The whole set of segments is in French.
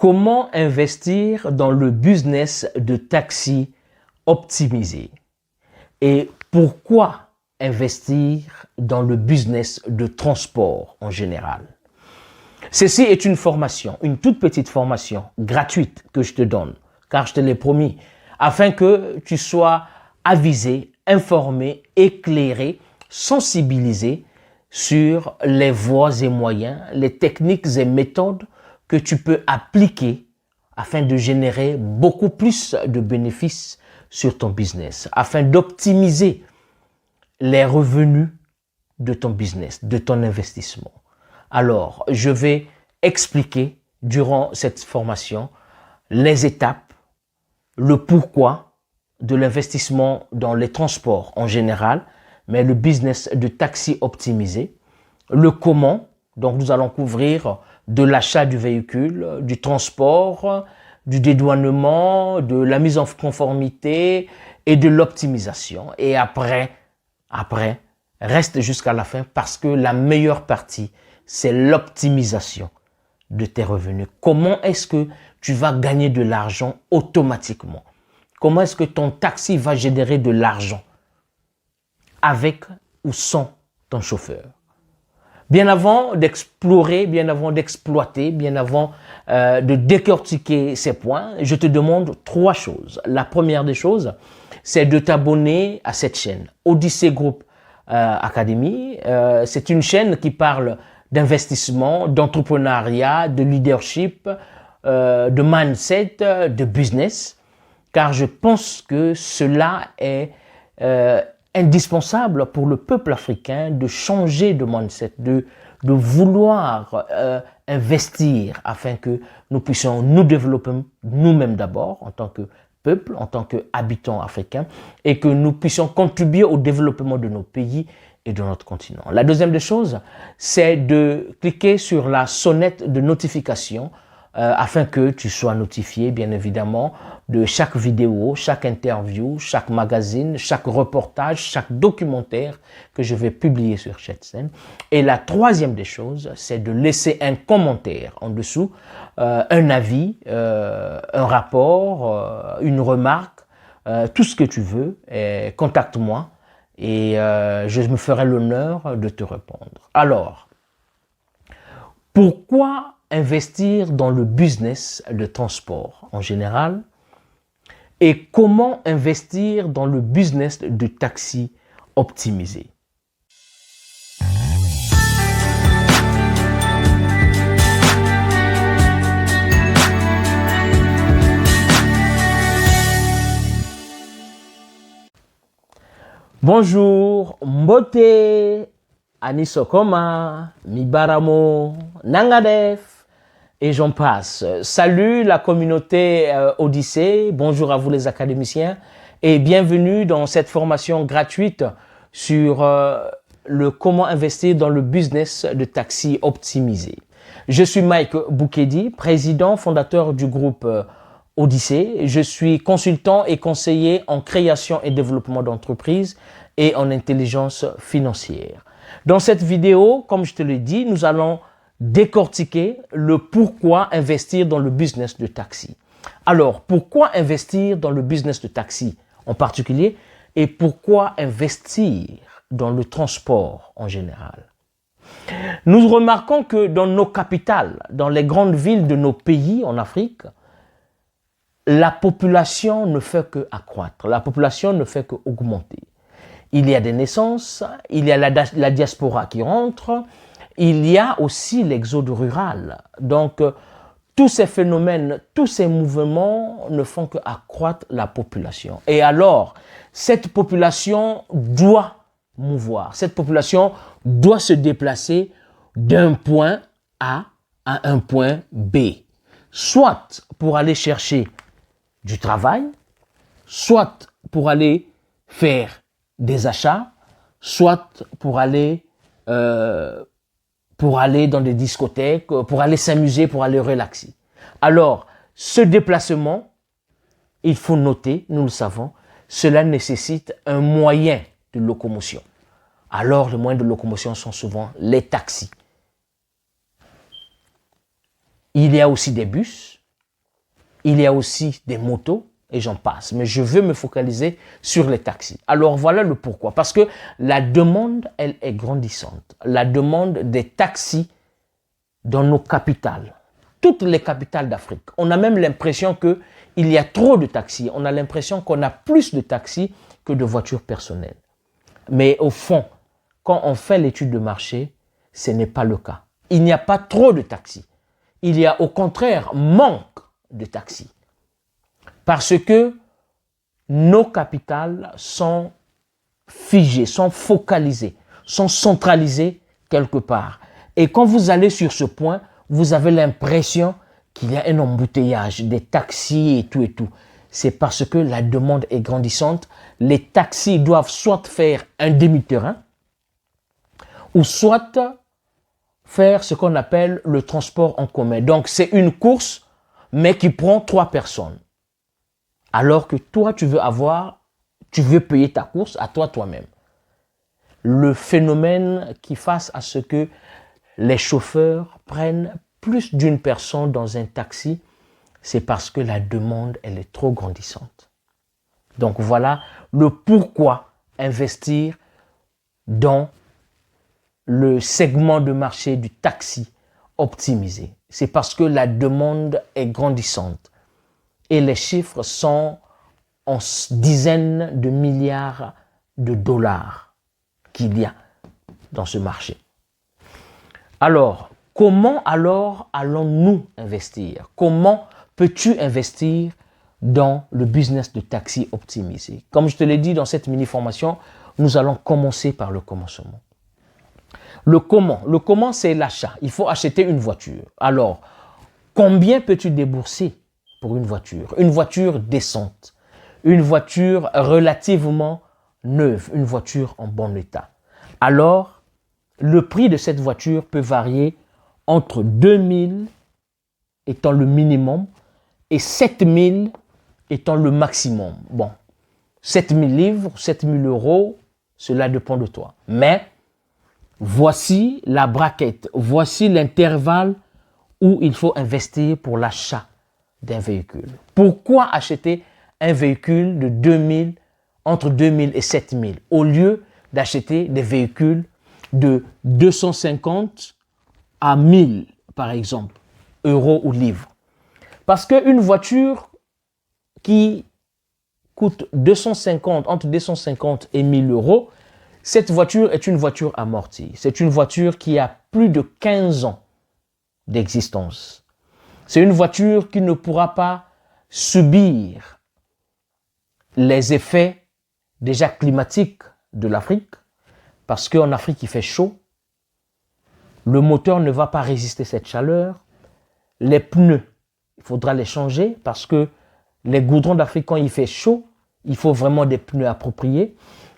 Comment investir dans le business de taxi optimisé? Et pourquoi investir dans le business de transport en général? Ceci est une formation, une toute petite formation gratuite que je te donne, car je te l'ai promis, afin que tu sois avisé, informé, éclairé, sensibilisé sur les voies et moyens, les techniques et méthodes que tu peux appliquer afin de générer beaucoup plus de bénéfices sur ton business, afin d'optimiser les revenus de ton business, de ton investissement. Alors, je vais expliquer durant cette formation les étapes, le pourquoi de l'investissement dans les transports en général, mais le business de taxi optimisé, le comment, donc nous allons couvrir de l'achat du véhicule, du transport, du dédouanement, de la mise en conformité et de l'optimisation. Et après, reste jusqu'à la fin parce que la meilleure partie, c'est l'optimisation de tes revenus. Comment est-ce que tu vas gagner de l'argent automatiquement? Comment est-ce que ton taxi va générer de l'argent avec ou sans ton chauffeur? Bien avant d'explorer, bien avant d'exploiter, bien avant de décortiquer ces points, je te demande 3 choses. La première des choses, c'est de t'abonner à cette chaîne, Odyssey Group Academy. C'est une chaîne qui parle d'investissement, d'entrepreneuriat, de leadership, de mindset, de business, car je pense que cela est indispensable pour le peuple africain de changer de mindset, de vouloir investir afin que nous puissions nous développer nous-mêmes d'abord en tant que peuple, en tant qu'habitants africains et que nous puissions contribuer au développement de nos pays et de notre continent. La deuxième des choses, c'est de cliquer sur la sonnette de notification afin que tu sois notifié, bien évidemment, de chaque vidéo, chaque interview, chaque magazine, chaque reportage, chaque documentaire que je vais publier sur cette chaîne. Et la troisième des choses, c'est de laisser un commentaire en dessous, un avis, un rapport, une remarque, tout ce que tu veux. Contacte-moi et je me ferai l'honneur de te répondre. Alors, pourquoi investir dans le business de transport en général et comment investir dans le business de taxi optimisé? Bonjour, Mbote, Anisokoma, Mibaramo, Nangadef, et j'en passe. Salut la communauté Odyssey, bonjour à vous les académiciens et bienvenue dans cette formation gratuite sur le comment investir dans le business de taxi optimisé. Je suis Mike Boukedi, président fondateur du groupe Odyssey. Je suis consultant et conseiller en création et développement d'entreprises et en intelligence financière. Dans cette vidéo, comme je te l'ai dit, nous allons décortiquer le pourquoi investir dans le business de taxi. Alors, pourquoi investir dans le business de taxi en particulier et pourquoi investir dans le transport en général? Nous remarquons que dans nos capitales, dans les grandes villes de nos pays en Afrique, la population ne fait qu'accroître, la population ne fait qu'augmenter. Il y a des naissances, il y a la diaspora qui rentre, il y a aussi l'exode rural. Donc, tous ces phénomènes, tous ces mouvements ne font qu'accroître la population. Et alors, cette population doit mouvoir, cette population doit se déplacer d'un point A à un point B, soit pour aller chercher du travail, soit pour aller faire des achats, soit pour aller dans des discothèques, pour aller s'amuser, pour aller relaxer. Alors, ce déplacement, il faut noter, nous le savons, cela nécessite un moyen de locomotion. Alors, les moyens de locomotion sont souvent les taxis. Il y a aussi des bus, il y a aussi des motos, et j'en passe. Mais je veux me focaliser sur les taxis. Alors voilà le pourquoi. Parce que la demande, elle est grandissante. La demande des taxis dans nos capitales. Toutes les capitales d'Afrique. On a même l'impression qu'il y a trop de taxis. On a l'impression qu'on a plus de taxis que de voitures personnelles. Mais au fond, quand on fait l'étude de marché, ce n'est pas le cas. Il n'y a pas trop de taxis. Il y a au contraire manque de taxis. Parce que nos capitales sont figées, sont focalisées, sont centralisées quelque part. Et quand vous allez sur ce point, vous avez l'impression qu'il y a un embouteillage, des taxis et tout et tout. C'est parce que la demande est grandissante. Les taxis doivent soit faire un demi-terrain, ou soit faire ce qu'on appelle le transport en commun. Donc, c'est une course, mais qui prend 3 personnes. Alors que toi, tu veux payer ta course à toi-même. Le phénomène qui fasse à ce que les chauffeurs prennent plus d'une personne dans un taxi, c'est parce que la demande, elle est trop grandissante. Donc voilà le pourquoi investir dans le segment de marché du taxi optimisé. C'est parce que la demande est grandissante. Et les chiffres sont en dizaines de milliards de dollars qu'il y a dans ce marché. Alors, comment allons-nous investir? Comment peux-tu investir dans le business de taxi optimisé? Comme je te l'ai dit dans cette mini-formation, nous allons commencer par le commencement. Le comment, c'est l'achat. Il faut acheter une voiture. Alors, combien peux-tu débourser pour une voiture décente, une voiture relativement neuve, une voiture en bon état? Alors, le prix de cette voiture peut varier entre 2 000 étant le minimum et 7 000 étant le maximum. Bon, 7 000 livres, 7 000 euros, cela dépend de toi. Mais voici la braquette, voici l'intervalle où il faut investir pour l'achat d'un véhicule. Pourquoi acheter un véhicule de entre 2 000 et 7 000 au lieu d'acheter des véhicules de 250 à 1 000, par exemple, euros ou livres? Parce qu'une voiture qui coûte entre 250 et 1 000 euros, cette voiture est une voiture amortie. C'est une voiture qui a plus de 15 ans d'existence. C'est une voiture qui ne pourra pas subir les effets déjà climatiques de l'Afrique, parce qu'en Afrique, il fait chaud. Le moteur ne va pas résister à cette chaleur. Les pneus, il faudra les changer parce que les goudrons d'Afrique, quand il fait chaud, il faut vraiment des pneus appropriés.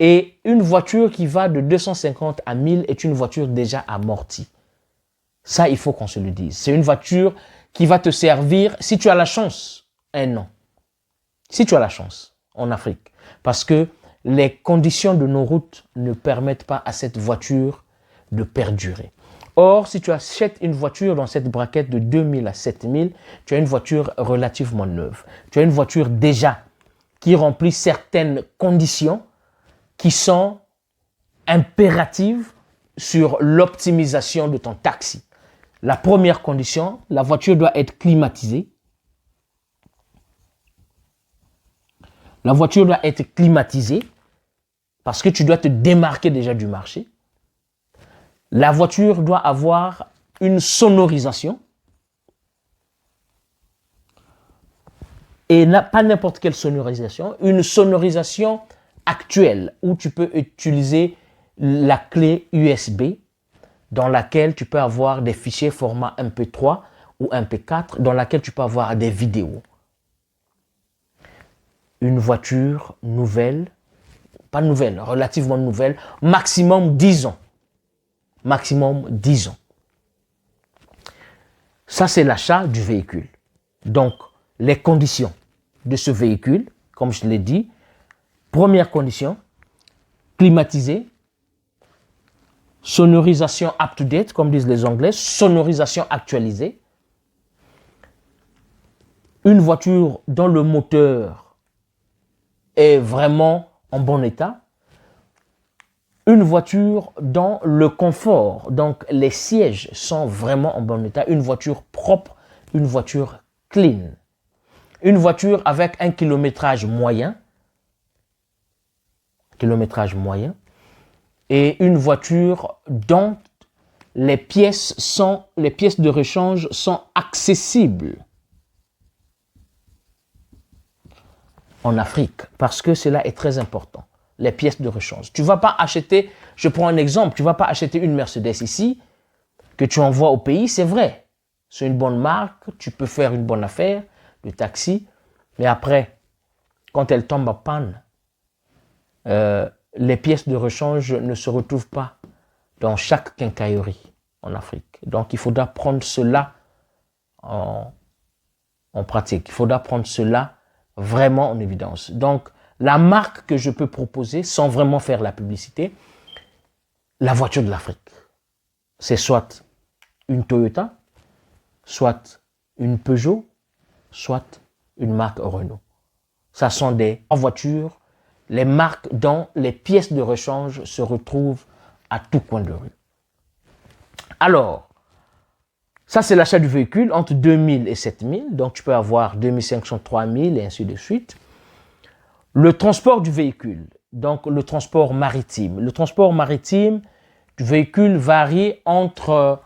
Et une voiture qui va de 250 à 1000 est une voiture déjà amortie. Ça, il faut qu'on se le dise. C'est une voiture qui va te servir, si tu as la chance, 1 an. Si tu as la chance, en Afrique. Parce que les conditions de nos routes ne permettent pas à cette voiture de perdurer. Or, si tu achètes une voiture dans cette braquette de 2000 à 7000, tu as une voiture relativement neuve. Tu as une voiture déjà qui remplit certaines conditions qui sont impératives sur l'optimisation de ton taxi. La première condition, la voiture doit être climatisée. La voiture doit être climatisée parce que tu dois te démarquer déjà du marché. La voiture doit avoir une sonorisation et pas n'importe quelle sonorisation, une sonorisation actuelle où tu peux utiliser la clé USB dans laquelle tu peux avoir des fichiers format MP3 ou MP4 dans laquelle tu peux avoir des vidéos. Une voiture nouvelle, pas nouvelle, relativement nouvelle, maximum 10 ans. Maximum 10 ans. Ça, c'est l'achat du véhicule. Donc, les conditions de ce véhicule, comme je l'ai dit, première condition, climatisé, sonorisation up-to-date, comme disent les Anglais, sonorisation actualisée. une voiture dont le moteur est vraiment en bon état, une voiture dont le confort, donc les sièges sont vraiment en bon état, une voiture propre, une voiture clean, une voiture avec un kilométrage moyen, et une voiture dont les pièces de rechange sont accessibles en Afrique, parce que cela est très important, les pièces de rechange. Tu ne vas pas acheter, je prends un exemple, tu ne vas pas acheter une Mercedes ici, que tu envoies au pays, c'est vrai, c'est une bonne marque, tu peux faire une bonne affaire, le taxi, mais après, quand elle tombe en panne, les pièces de rechange ne se retrouvent pas dans chaque quincaillerie en Afrique. Donc, il faudra prendre cela en pratique. Il faudra prendre cela vraiment en évidence. Donc, la marque que je peux proposer, sans vraiment faire la publicité, la voiture de l'Afrique, c'est soit une Toyota, soit une Peugeot, soit une marque Renault. Ça sont des voitures, les marques dont les pièces de rechange se retrouvent à tout coin de rue. Alors, ça c'est l'achat du véhicule entre 2000 et 7000, donc tu peux avoir 2500, 3000 et ainsi de suite. Le transport du véhicule, donc le transport maritime. Le transport maritime du véhicule varie entre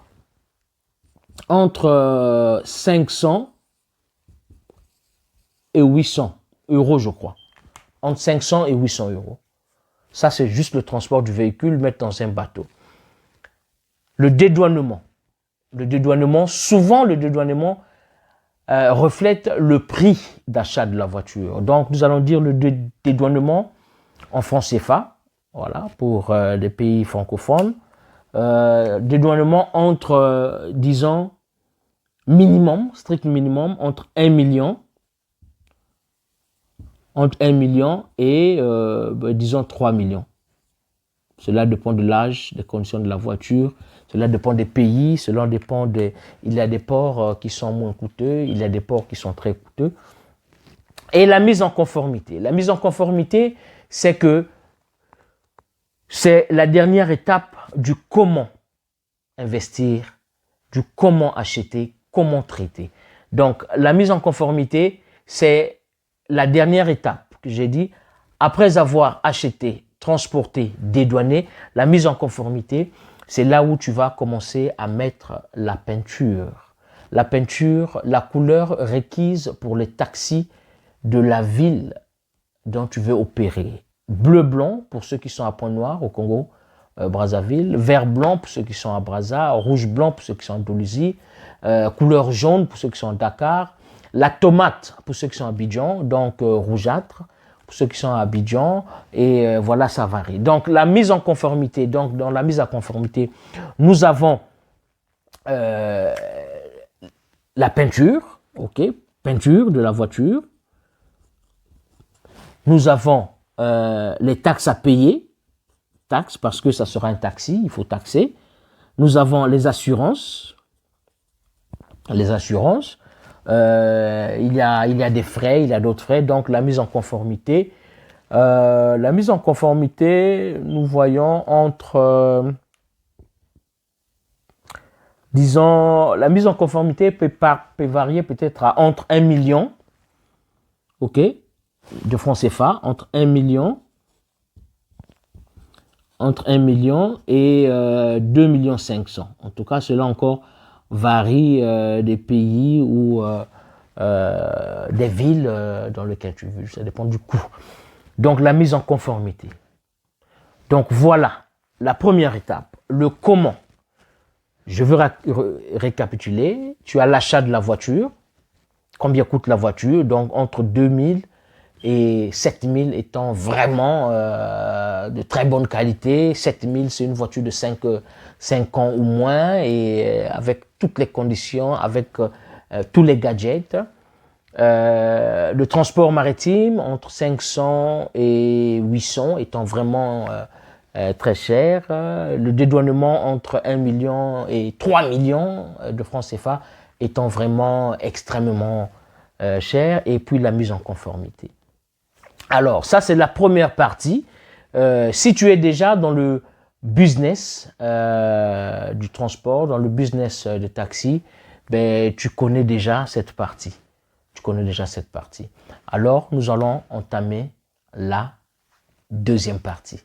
500 et 800 euros, je crois. Entre 500 et 800 euros. Ça, c'est juste le transport du véhicule, mettre dans un bateau. Le dédouanement. Souvent, le dédouanement reflète le prix d'achat de la voiture. Donc, nous allons dire le dédouanement en francs CFA, voilà, pour les pays francophones. Dédouanement entre, disons, minimum, strict minimum, entre 1 million et, disons, 3 millions. Cela dépend de l'âge, des conditions de la voiture, cela dépend des pays, cela dépend des... Il y a des ports qui sont moins coûteux, il y a des ports qui sont très coûteux. Et la mise en conformité. La mise en conformité, c'est la dernière étape du comment investir, du comment acheter, comment traiter. Donc, la mise en conformité, c'est la dernière étape que j'ai dit. Après avoir acheté, transporté, dédouané, la mise en conformité, c'est là où tu vas commencer à mettre la peinture. La peinture, la couleur requise pour les taxis de la ville dont tu veux opérer. Bleu-blanc pour ceux qui sont à Pointe-Noire au Congo, Brazzaville, vert-blanc pour ceux qui sont à Brazza, rouge-blanc pour ceux qui sont à Dolisie, couleur jaune pour ceux qui sont à Dakar, la tomate pour ceux qui sont à Abidjan, donc rougeâtre pour ceux qui sont à Abidjan, et voilà, ça varie. Donc la mise en conformité, donc dans la mise en conformité, nous avons la peinture, ok, peinture de la voiture. Nous avons les taxes à payer, taxes parce que ça sera un taxi, il faut taxer. Nous avons les assurances. Il y a des frais, il y a d'autres frais, donc la mise en conformité. Nous voyons entre, disons, la mise en conformité peut varier peut-être à entre 1 million, ok, de francs CFA, entre 1 million et 2 millions 500. En tout cas, cela encore varie des pays ou des villes dans lesquelles tu vis. Ça dépend du coût. Donc, la mise en conformité. Donc, voilà la première étape. Le comment. Je veux récapituler. Tu as l'achat de la voiture. Combien coûte la voiture? Donc, entre 2000 et 7000 étant vraiment de très bonne qualité. 7000, c'est une voiture de 5 ans ou moins et avec toutes les conditions, avec tous les gadgets. Le transport maritime entre 500 et 800 étant vraiment très cher. Le dédouanement entre 1 million et 3 millions de francs CFA étant vraiment extrêmement cher, et puis la mise en conformité. Alors, ça, c'est la première partie. Si tu es déjà dans le business du transport, dans le business de taxi, ben, tu connais déjà cette partie. Tu connais déjà cette partie. Alors, nous allons entamer la deuxième partie.